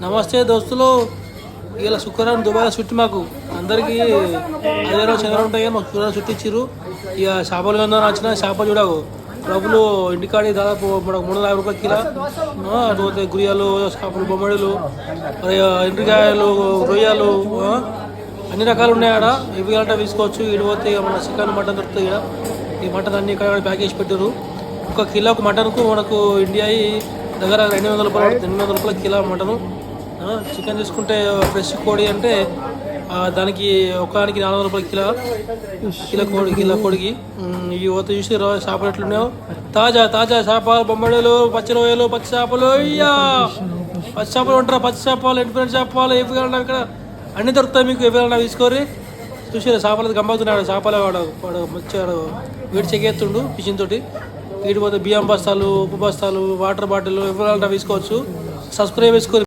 నమస్తే దోస్తులు. ఇలా శుక్రవారం దుబాయ్ చుట్టి మాకు అందరికీ ఆదివారం శనివారం ఉంటాయి కానీ మాకు శుక్రవారం చుట్టి ఇచ్చిర్రు. ఇక చేపలు కొందాం వచ్చిన చేపలు చూడకు డబ్బులు ఇంటికాడి దాదాపు మనకు 350 రూపాయల కిలో. అటుపోతే గురియాలు, చేపలు, బొమ్మడులు, ఎండ్రికాయలు, రొయ్యలు అన్ని రకాలు ఉన్నాయి. ఆడ ఇవి గంట తీసుకోవచ్చు. ఇడిపోతే ఇక మన చికెన్ మటన్ దొరుకుతాయి. ఇక్కడ ఈ మటన్ అన్ని ఇక్కడ ప్యాకేజ్ పెట్టారు. ఒక కిలోకు మటన్కు మనకు ఇండియా దగ్గర 200 రూపాయలు, 800 రూపాయల కిలో మటను. చికెన్ తీసుకుంటే ఫ్రెష్ కోడి అంటే దానికి ఒకదానికి 400 రూపాయల కిలో కోడికి. ఈ యువత చూసి చేపలు ఎట్లున్నాయో తాజా తాజా చేపలు, బొమ్మడలు, పచ్చి రొయ్యలు, పచ్చి చేపలు, అయ్యా పచ్చి చేపలు ఉంటారా, పచ్చి చేపలు, ఎండిపోయిన చేపలు, ఏవి కావాలన్నా ఇక్కడ అన్నీ దొరుకుతాయి మీకు. ఏవి కావాలన్నా తీసుకోరి. చూసి చేపలు గంపవుతున్నాడు. చేపలు వాడు మంచిగా వేడి చెక్కేస్తుండు ఫిషింగ్ తోటి. వీటి పోతే బియ్యం బస్తాలు, ఉప్పు బస్తాలు, వాటర్ బాటిల్, ఎవరైనా తీసుకోవచ్చు. సబ్స్క్రైబ్ చేసుకోరు.